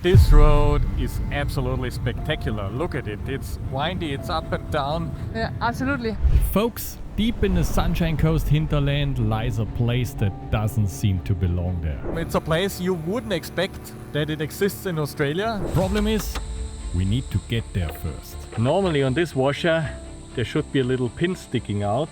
This road is absolutely spectacular. Look at it. It's windy, it's up and down. Yeah, absolutely. Folks, deep in the Sunshine Coast Hinterland lies a place that doesn't seem to belong there. It's a place you wouldn't expect that it exists in Australia. Problem is, we need to get there first. Normally on this washer there should be a little pin sticking out,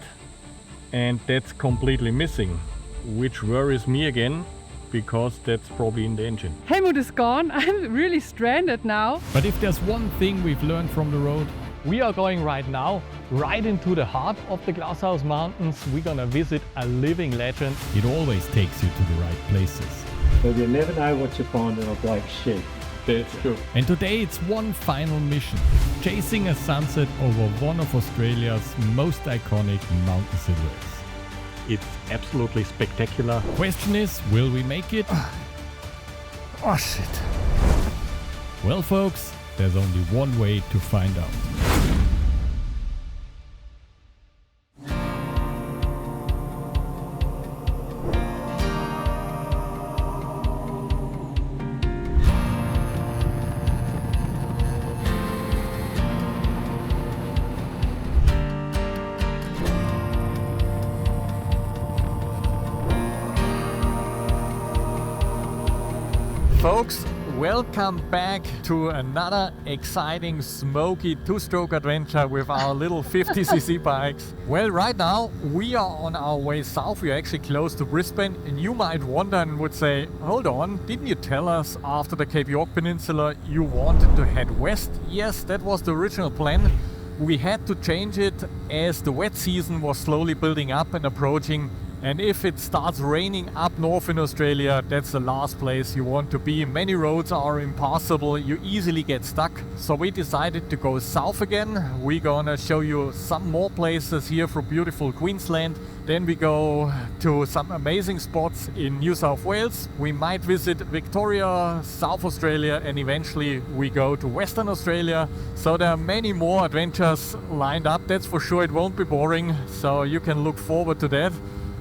and that's completely missing, which worries me again, because that's probably in the engine. Helmut is gone. I'm really stranded now. But if there's one thing we've learned from the road, we are going right now, right into the heart of the Glasshouse Mountains. We're gonna visit a living legend. It always takes you to the right places. But you never know what you find in a black sheep. That's true. And today it's one final mission, chasing a sunset over one of Australia's most iconic mountain silhouettes. It's absolutely spectacular. Question is, will we make it? Oh shit. Well folks, there's only one way to find out. Folks, welcome back to another exciting, smoky two-stroke adventure with our little 50cc bikes. Well, right now we are on our way south. We are actually close to Brisbane, and you might wonder and would say, hold on, didn't you tell us after the Cape York Peninsula you wanted to head west? Yes, that was the original plan. We had to change it as the wet season was slowly building up and approaching. And if it starts raining up north in Australia, that's the last place you want to be. Many roads are impassable, you easily get stuck. So we decided to go south again. We're gonna show you some more places here from beautiful Queensland. Then we go to some amazing spots in New South Wales. We might visit Victoria, South Australia, and eventually we go to Western Australia. So there are many more adventures lined up, that's for sure. It won't be boring, so you can look forward to that.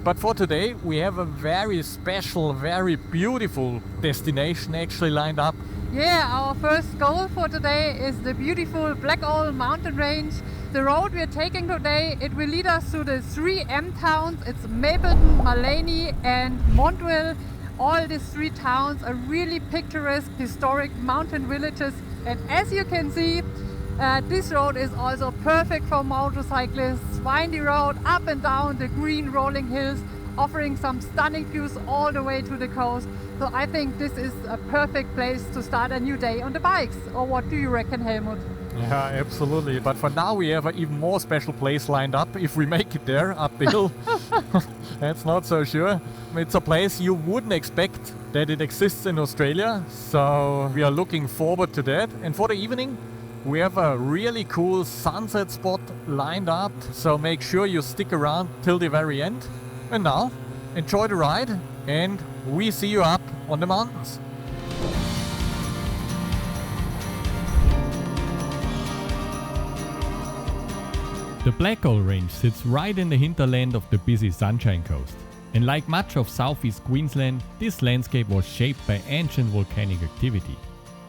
But for today, we have a very special, very beautiful destination actually lined up. Yeah, our first goal for today is the beautiful Blackall mountain range. The road we're taking today, it will lead us to the 3 M towns. It's Mapleton, Maleny and Montville. All these 3 towns are really picturesque, historic mountain villages. And as you can see, this road is also perfect for motorcyclists. Windy road, up and down the green rolling hills, offering some stunning views all the way to the coast. So I think this is a perfect place to start a new day on the bikes. Or what do you reckon, Helmut? Yeah, absolutely. But for now we have an even more special place lined up if we make it there up the hill. That's not so sure. It's a place you wouldn't expect that it exists in Australia. So we are looking forward to that. And for the evening, we have a really cool sunset spot lined up, so make sure you stick around till the very end. And now, enjoy the ride, and we see you up on the mountains. The Blackall Range sits right in the hinterland of the busy Sunshine Coast. And like much of southeast Queensland, this landscape was shaped by ancient volcanic activity.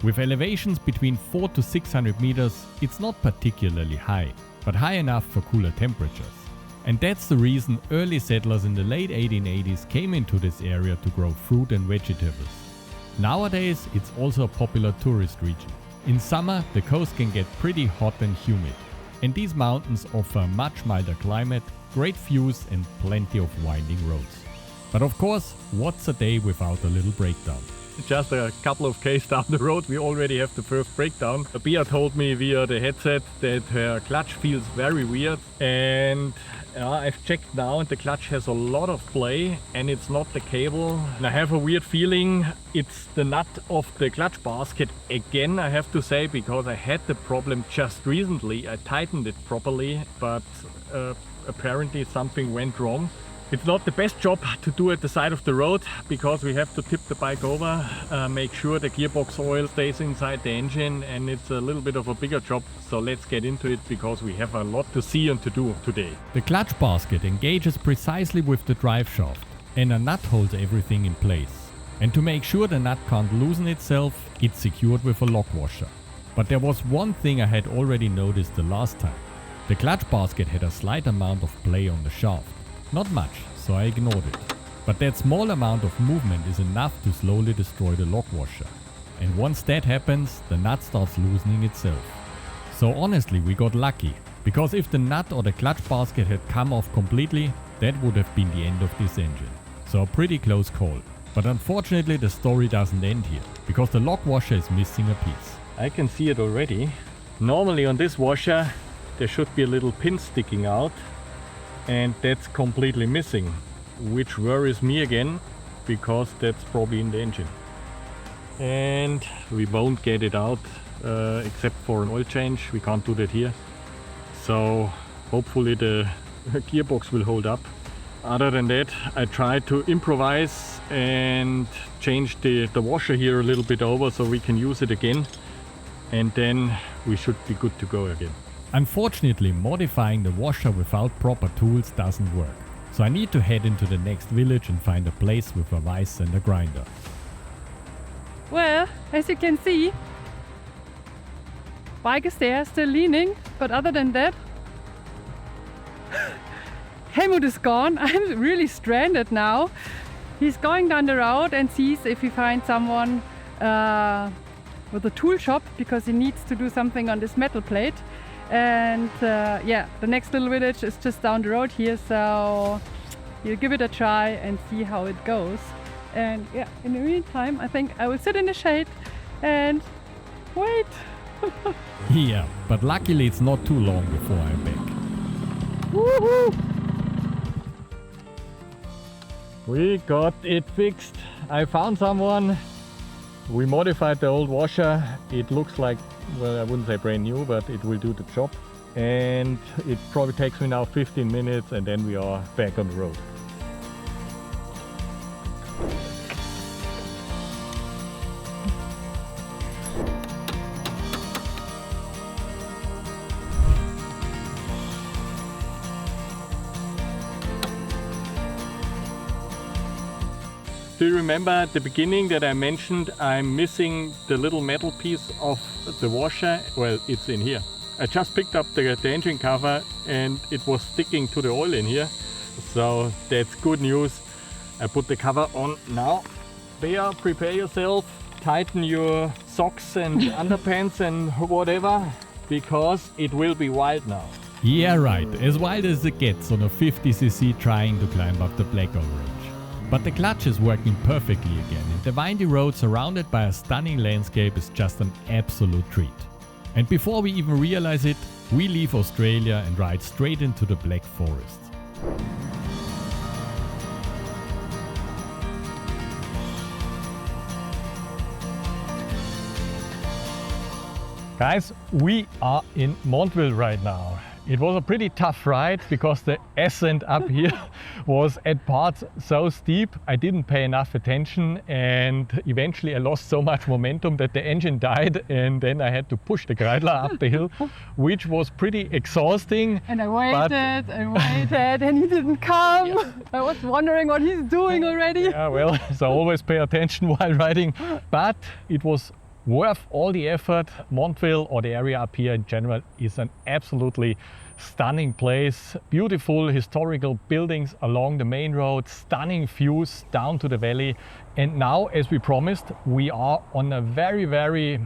With elevations between 400 to 600 meters, it's not particularly high, but high enough for cooler temperatures. And that's the reason early settlers in the late 1880s came into this area to grow fruit and vegetables. Nowadays, it's also a popular tourist region. In summer, the coast can get pretty hot and humid. And these mountains offer a much milder climate, great views and plenty of winding roads. But of course, what's a day without a little breakdown? Just a couple of k's down the road, we already have the first breakdown. Bia told me via the headset that her clutch feels very weird, and I've checked now and the clutch has a lot of play and it's not the cable. And I have a weird feeling it's the nut of the clutch basket again, I have to say, because I had the problem just recently. I tightened it properly, but apparently something went wrong. It's not the best job to do at the side of the road, because we have to tip the bike over, make sure the gearbox oil stays inside the engine, and it's a little bit of a bigger job. So let's get into it, because we have a lot to see and to do today. The clutch basket engages precisely with the drive shaft, and a nut holds everything in place. And to make sure the nut can't loosen itself, it's secured with a lock washer. But there was one thing I had already noticed the last time. The clutch basket had a slight amount of play on the shaft. Not much, so I ignored it. But that small amount of movement is enough to slowly destroy the lock washer. And once that happens, the nut starts loosening itself. So honestly, we got lucky, because if the nut or the clutch basket had come off completely, that would have been the end of this engine. So a pretty close call. But unfortunately the story doesn't end here, because the lock washer is missing a piece. I can see it already. Normally on this washer there should be a little pin sticking out, and that's completely missing, which worries me again, because that's probably in the engine. And we won't get it out except for an oil change. We can't do that here. So hopefully the gearbox will hold up. Other than that, I tried to improvise and change the washer here a little bit over so we can use it again, and then we should be good to go again. Unfortunately, modifying the washer without proper tools doesn't work. So I need to head into the next village and find a place with a vise and a grinder. Well, as you can see, bike is there, still leaning, but other than that, Helmut is gone. I'm really stranded now. He's going down the road and sees if he finds someone with a tool shop, because he needs to do something on this metal plate. And yeah, the next little village is just down the road here, so he'll give it a try and see how it goes. And yeah, in the meantime, I think I will sit in the shade and wait. Yeah, but luckily it's not too long before I'm back. Woohoo! We got it fixed. I found someone. We modified the old washer. It looks like, well, I wouldn't say brand new, but it will do the job. And it probably takes me now 15 minutes, and then we are back on the road. Do you remember at the beginning that I mentioned I'm missing the little metal piece of the washer? Well, it's in here. I just picked up the engine cover and it was sticking to the oil in here. So that's good news. I put the cover on now. Bea, prepare yourself. Tighten your socks and underpants and whatever, because it will be wild now. Yeah, right, as wild as it gets on a 50cc trying to climb up the Blackall Range. But the clutch is working perfectly again, and the windy road surrounded by a stunning landscape is just an absolute treat. And before we even realize it, we leave Australia and ride straight into the Black Forest. Guys, we are in Montville right now. It was a pretty tough ride because the ascent up here was at parts so steep. I didn't pay enough attention, and eventually I lost so much momentum that the engine died, and then I had to push the Kreidler up the hill, which was pretty exhausting. And I waited and waited and he didn't come. Yeah. I was wondering what he's doing already. Yeah, well, so always pay attention while riding. But it was worth all the effort. Montville, or the area up here in general, is an absolutely stunning place. Beautiful historical buildings along the main road, stunning views down to the valley. And now, as we promised, we are on a very,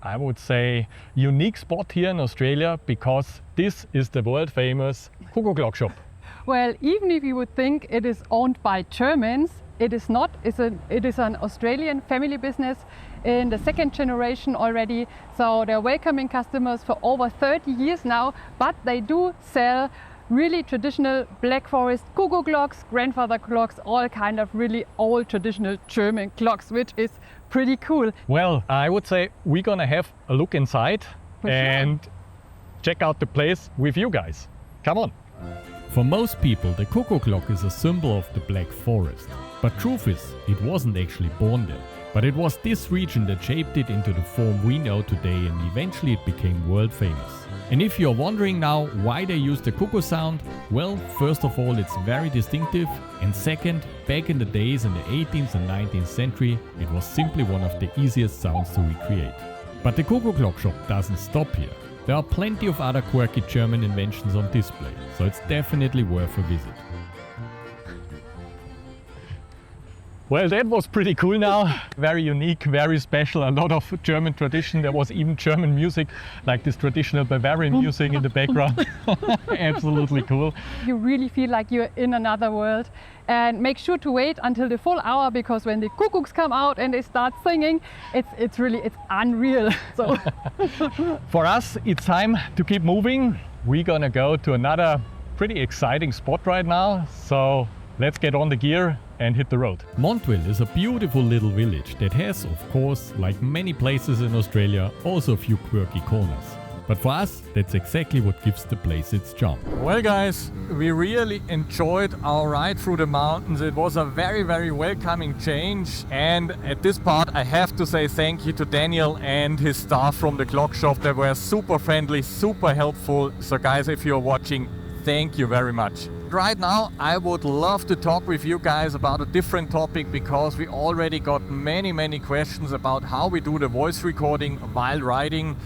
I would say, unique spot here in Australia, because this is the world famous Cuckoo Clock shop. Well, even if you would think it is owned by Germans, it is not. It is an Australian family business in the second generation already. So they're welcoming customers for over 30 years now, but they do sell really traditional Black Forest cuckoo clocks, grandfather clocks, all kind of really old traditional German clocks, which is pretty cool. Well, I would say we're gonna have a look inside and check out the place with you guys. Come on. For most people, the cuckoo clock is a symbol of the Black Forest. But truth is, it wasn't actually born there. But it was this region that shaped it into the form we know today, and eventually it became world famous. And if you're wondering now why they use the cuckoo sound, well, first of all, it's very distinctive, and second, back in the days in the 18th and 19th century, it was simply one of the easiest sounds to recreate. But the cuckoo clock shop doesn't stop here. There are plenty of other quirky German inventions on display, so it's definitely worth a visit. Well, that was pretty cool now. Very unique, very special, a lot of German tradition. There was even German music, like this traditional Bavarian music in the background. Absolutely cool. You really feel like you're in another world. And make sure to wait until the full hour, because when the cuckoos come out and they start singing, it's unreal. So for us, it's time to keep moving. We're gonna go to another pretty exciting spot right now. So let's get on the gear and hit the road. Montville is a beautiful little village that has, of course, like many places in Australia, also a few quirky corners. But for us, that's exactly what gives the place its charm. Well guys, we really enjoyed our ride through the mountains. It was a very, very welcoming change. And at this part, I have to say thank you to Daniel and his staff from the clock shop. They were super friendly, super helpful. So guys, if you're watching, thank you very much. Right now, I would love to talk with you guys about a different topic, because we already got many questions about how we do the voice recording while riding.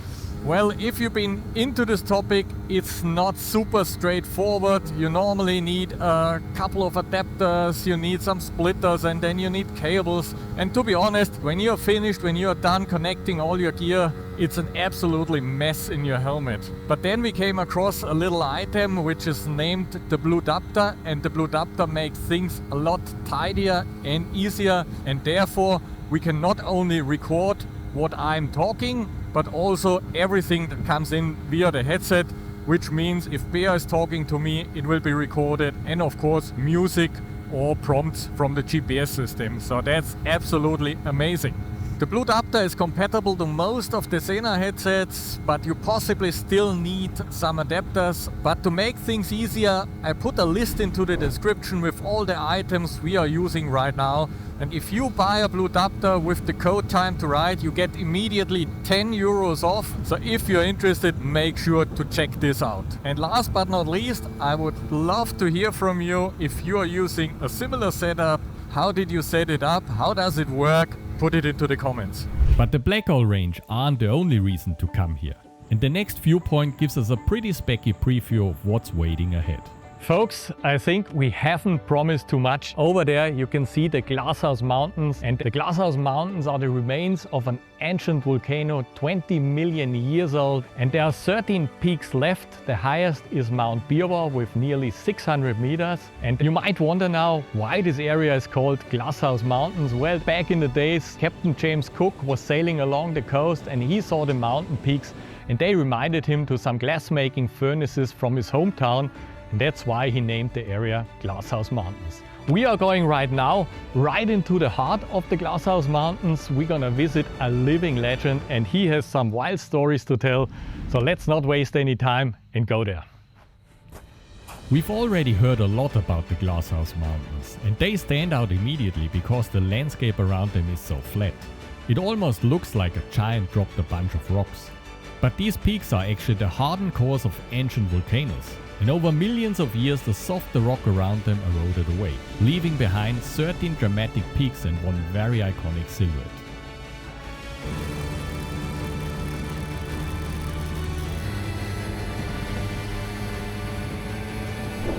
Well, if you've been into this topic, it's not super straightforward. You normally need a couple of adapters, you need some splitters, and then you need cables. And to be honest, when you're finished, when you're done connecting all your gear, it's an absolutely mess in your helmet. But then we came across a little item which is named the Blue Adapter, and the Blue Adapter makes things a lot tidier and easier, and therefore we can not only record what I'm talking, but also everything that comes in via the headset, which means if Bea is talking to me, it will be recorded, and of course music or prompts from the GPS system. So that's absolutely amazing. The Blue Adapter is compatible to most of the Sena headsets, but you possibly still need some adapters. But to make things easier, I put a list into the description with all the items we are using right now. And if you buy a Blue Adapter with the code TimetoRide, you get immediately 10 euros off. So if you're interested, make sure to check this out. And last but not least, I would love to hear from you if you are using a similar setup. How did you set it up? How does it work? Put it into the comments. But the Blackall Range aren't the only reason to come here. And the next viewpoint gives us a pretty specky preview of what's waiting ahead. Folks, I think we haven't promised too much. Over there you can see the Glasshouse Mountains, and the Glasshouse Mountains are the remains of an ancient volcano 20 million years old, and there are 13 peaks left. The highest is Mount Birwa with nearly 600 meters. And you might wonder now why this area is called Glasshouse Mountains. Well, back in the days, Captain James Cook was sailing along the coast and he saw the mountain peaks, and they reminded him to some glassmaking furnaces from his hometown. And that's why he named the area Glasshouse Mountains. We are going right now right into the heart of the Glasshouse Mountains. We're gonna visit a living legend, and he has some wild stories to tell. So let's not waste any time and go there. We've already heard a lot about the Glasshouse Mountains, and they stand out immediately because the landscape around them is so flat. It almost looks like a giant dropped a bunch of rocks. But these peaks are actually the hardened cores of ancient volcanoes. And over millions of years, the softer rock around them eroded away, leaving behind 13 dramatic peaks and one very iconic silhouette.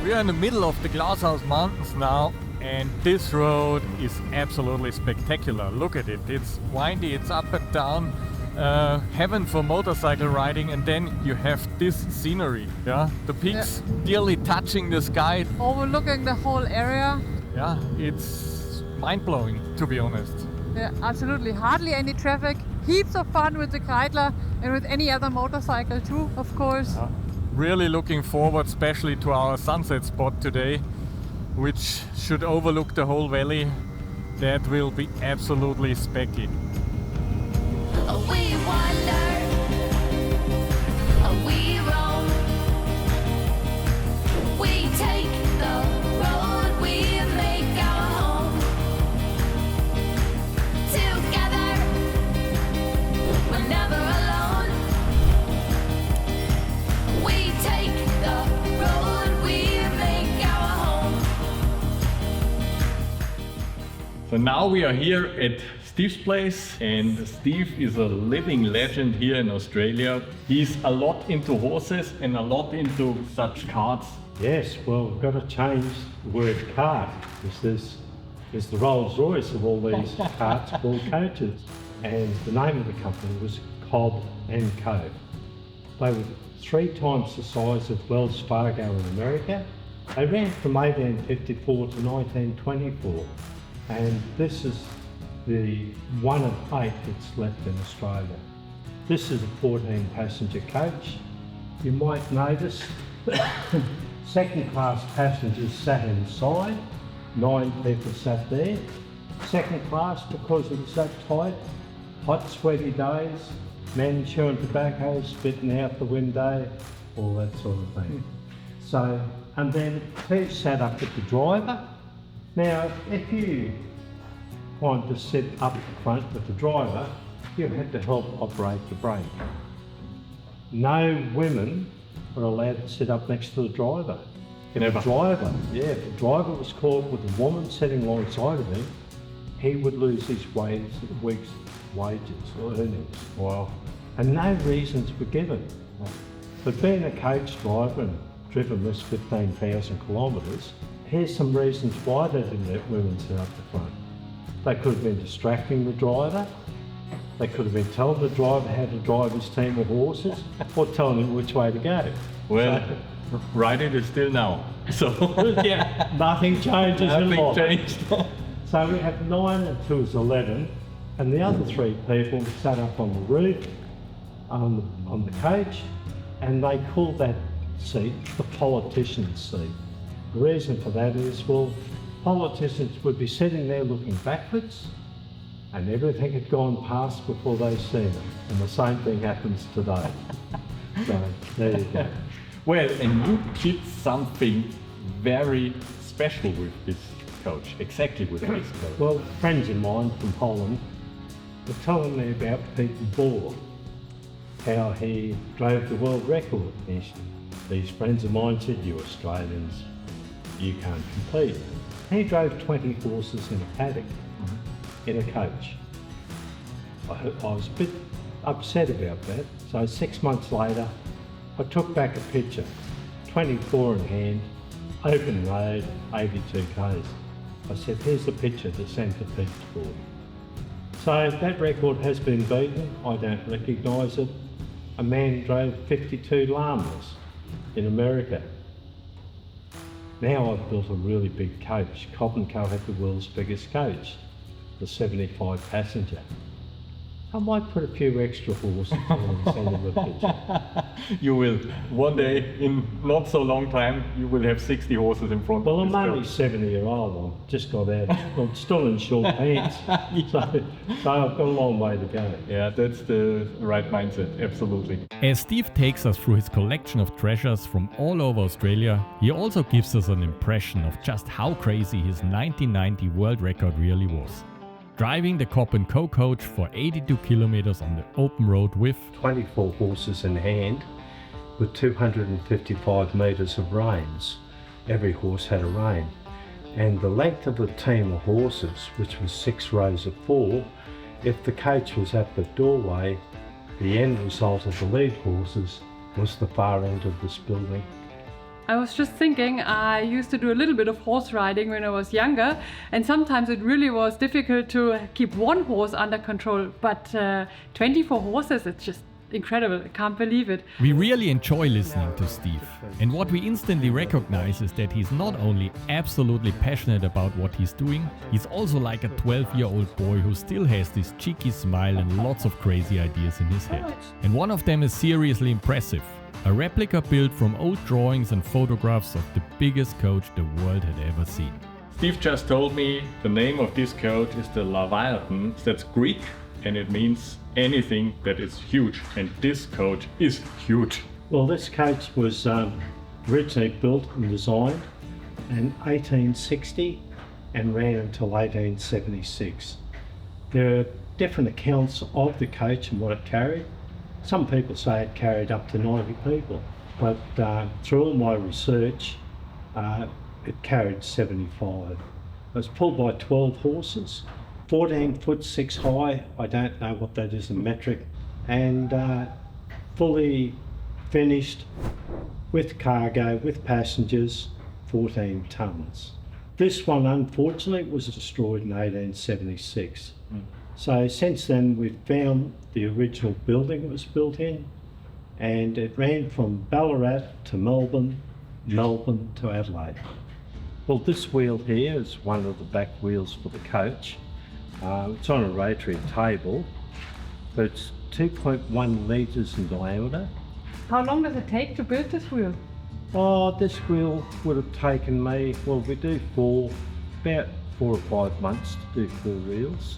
We are in the middle of the Glasshouse Mountains now, and this road is absolutely spectacular. Look at it, it's windy, it's up and down. Heaven for motorcycle riding, and then you have this scenery, yeah, the peaks nearly touching the sky, overlooking the whole area. Yeah, it's mind-blowing, to be honest. Yeah, absolutely. Hardly any traffic. Heaps of fun with the Kreidler and with any other motorcycle too, of course. Really looking forward, especially to our sunset spot today, which should overlook the whole valley. That will be absolutely specky. We wander, we roam, we take the road, we make our home. Together So now we are here at Steve's place, and Steve is a living legend here in Australia. He's a lot into horses and a lot into such carts. Yes, well, we've got to change the word cart, because there's the Rolls Royce of all these carts called coaches. And the name of the company was Cobb and Co. They were 3 times the size of Wells Fargo in America. They ran from 1854 to 1924, and this is the one of 8 that's left in Australia. This is a 14-passenger coach. You might notice second-class passengers sat inside, 9 people sat there. Second class, because it was so tight, hot, sweaty days, men chewing tobacco, spitting out the window, all that sort of thing. So, and then he sat up with the driver. Now, if you wanted to sit up front with the driver, you had to help operate the brake. No women were allowed to sit up next to the driver. If the driver was caught with a woman sitting alongside of him, he would lose his week's wages or earnings. Wow. And no reasons were given. But being a coach driver and driven this 15,000 kilometres, here's some reasons why they didn't let women sit up the front. They could have been distracting the driver. They could have been telling the driver how to drive his team of horses, or telling him which way to go. Well, riding is still now. So yeah, nothing changes in nothing life. changed. So we have 9 and 2 is 11, and the other 3 people sat up on the roof on the coach, and they called that seat the politician's seat. The reason for that is, well, politicians would be sitting there looking backwards, and everything had gone past before they'd seen it. And the same thing happens today. So there you go. Well, and you did something very special with this coach, exactly with this coach. Well, friends of mine from Holland were telling me about Peter Bohr, how he drove the world record. These friends of mine said, "You Australians, you can't compete." He drove 20 horses in a paddock, in a coach. I was a bit upset about that, so 6 months later, I took back a picture, 24 in hand, open road, 82 k's. I said, here's the picture to send to Peter Bohr. So that record has been beaten. I don't recognise it. A man drove 52 llamas in America. Now I've built a really big coach. Cobb & Co had the world's biggest coach, the 75 passenger. I might put a few extra horses and send them a picture. You will. One day, in not so long time, you will have 60 horses in front Well, of I'm this only coach. 70-year-old. I've just got out. I'm still in short pants. So I've got a long way to go. Yeah, that's the right mindset, absolutely. As Steve takes us through his collection of treasures from all over Australia, he also gives us an impression of just how crazy his 1990 world record really was. Driving the Cobb & Co coach for 82 kilometers on the open road with 24 horses in hand with 255 metres of reins. Every horse had a rein. And the length of the team of horses, which was 6 rows of 4, if the coach was at the doorway, the end result of the lead horses was the far end of this building. I was just thinking, I used to do a little bit of horse riding when I was younger, and sometimes it really was difficult to keep one horse under control, but 24 horses, it's just incredible. I can't believe it. We really enjoy listening to Steve, and what we instantly recognize is that he's not only absolutely passionate about what he's doing, he's also like a 12-year-old boy who still has this cheeky smile and lots of crazy ideas in his head. And one of them is seriously impressive. A replica built from old drawings and photographs of the biggest coach the world had ever seen. Steve just told me the name of this coach is the Mapleton. That's Greek, and it means anything that is huge, and this coach is huge. Well, this coach was originally built and designed in 1860 and ran until 1876. There are different accounts of the coach and what it carried. Some people say it carried up to 90 people, but through all my research, it carried 75. It was pulled by 12 horses, 14 foot 6 high, I don't know what that is in metric, and fully finished with cargo, with passengers, 14 tonnes. This one unfortunately was destroyed in 1876. So since then we've found the original building it was built in, and it ran from Ballarat to Melbourne, Melbourne to Adelaide. Well, this wheel here is one of the back wheels for the coach. It's on a rotary table, but it's 2.1 metres in diameter. How long does it take to build this wheel? Oh, this wheel would have taken me, well, we do about 4 or 5 months to do 4 wheels.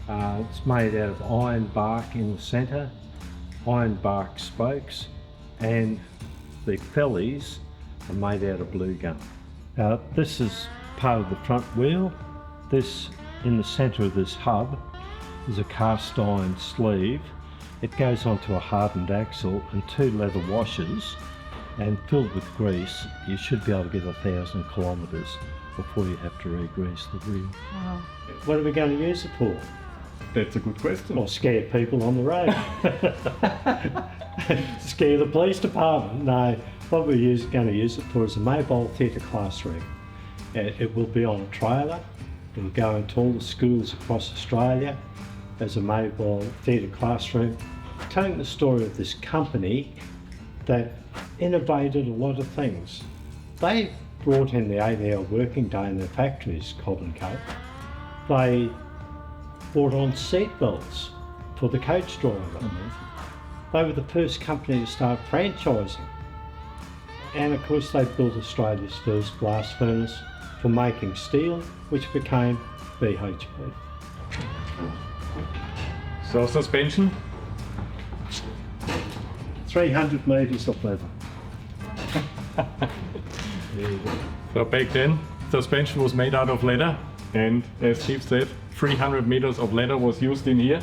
It's made out of iron bark in the centre, iron bark spokes, and the fellies are made out of blue gum. This is part of the front wheel. This, in the centre of this hub, is a cast iron sleeve. It goes onto a hardened axle and 2 leather washers, and filled with grease. You should be able to get 1,000 kilometres before you have to re-grease the wheel. Wow. What are we going to use it for? That's a good question. Or scare people on the road. Scare the police department. No, what we're going to use it for is a mobile theatre classroom. It will be on a trailer. It will go into all the schools across Australia as a mobile theatre classroom, telling the story of this company that innovated a lot of things. They brought in the 8-hour working day in their factories, Cobb and Co. They brought on seatbelts for the coach driver. They were the first company to start franchising. And of course they built Australia's first blast furnace for making steel, which became BHP. So suspension? 300 metres of leather. So back then, suspension was made out of leather, and as Steve said, 300 meters of leather was used in here.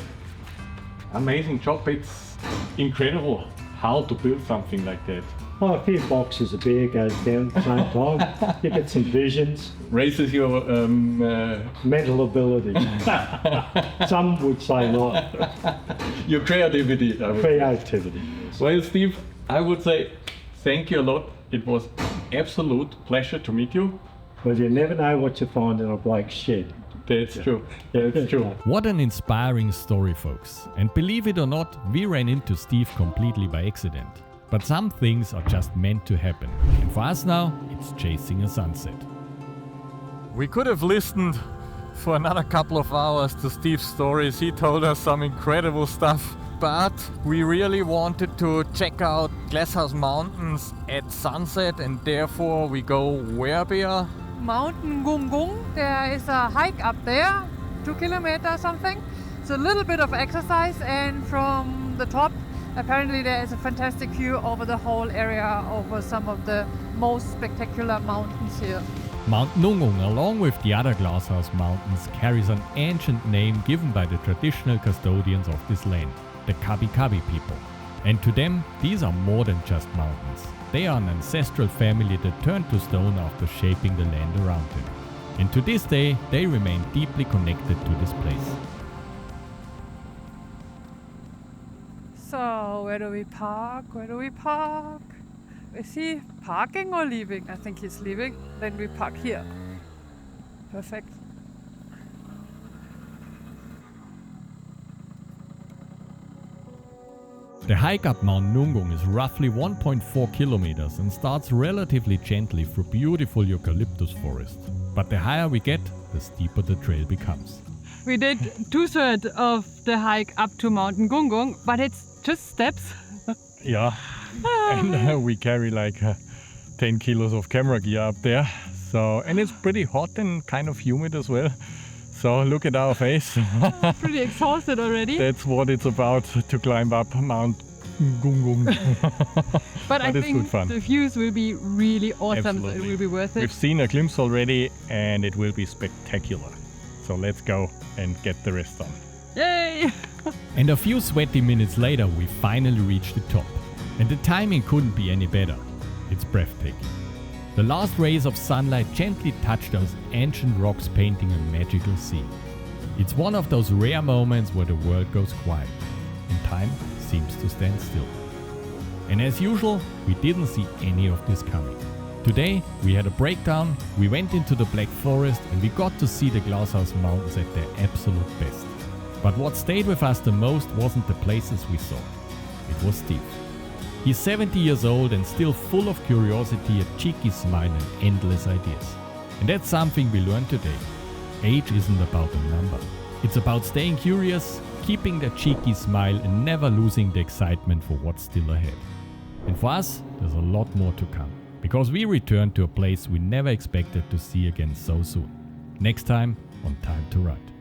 Amazing job. It's incredible how to build something like that. Well, a few boxes of beer goes down at the same time. You get some visions. Raises your Mental ability. Some would say not. your creativity. I would say. Creativity. Well, Steve, I would say thank you a lot. It was absolute pleasure to meet you. Well, you never know what you find in a bloke's shed. That's true. That's true. What an inspiring story, folks. And believe it or not, we ran into Steve completely by accident. But some things are just meant to happen. And for us now, it's chasing a sunset. We could have listened for another couple of hours to Steve's stories. He told us some incredible stuff. But we really wanted to check out Glasshouse Mountains at sunset, and therefore we go where, Bea? Mountain Gung Gung. There is a hike up there, 2 kilometers something. It's a little bit of exercise, and from the top apparently there is a fantastic view over the whole area, over some of the most spectacular mountains here. Mount Nungung, along with the other Glasshouse Mountains, carries an ancient name given by the traditional custodians of this land, the Kabi Kabi people. And to them, these are more than just mountains. They are an ancestral family that turned to stone after shaping the land around them. And to this day, they remain deeply connected to this place. So, where do we park? Where do we park? Is he parking or leaving? I think he's leaving. Then we park here. Perfect. The hike up Mount Nungung is roughly 1.4 kilometers and starts relatively gently through beautiful eucalyptus forest. But the higher we get, the steeper the trail becomes. We did 2/3 of the hike up to Mountain Gung Gung, but it's just steps. Yeah. And we carry like 10 kilos of camera gear up there. So, and it's pretty hot and kind of humid as well. So look at our face. Pretty exhausted already. That's what it's about, to climb up Mount Gung Gung. But I it's think good fun. the views will be really awesome, so it Absolutely. will be worth it. We've seen a glimpse already and it will be spectacular. So let's go and get the rest done. Yay! And a few sweaty minutes later, we finally reached the top. And the timing couldn't be any better. It's breathtaking. The last rays of sunlight gently touch those ancient rocks, painting a magical scene. It's one of those rare moments where the world goes quiet and time seems to stand still. And as usual, we didn't see any of this coming. Today we had a breakdown, we went into the Black Forest and we got to see the Glasshouse Mountains at their absolute best. But what stayed with us the most wasn't the places we saw. It was Steve. He's 70 years old and still full of curiosity, a cheeky smile and endless ideas. And that's something we learned today. Age isn't about a number. It's about staying curious, keeping that cheeky smile and never losing the excitement for what's still ahead. And for us, there's a lot more to come. Because we return to a place we never expected to see again so soon. Next time on Time to Ride.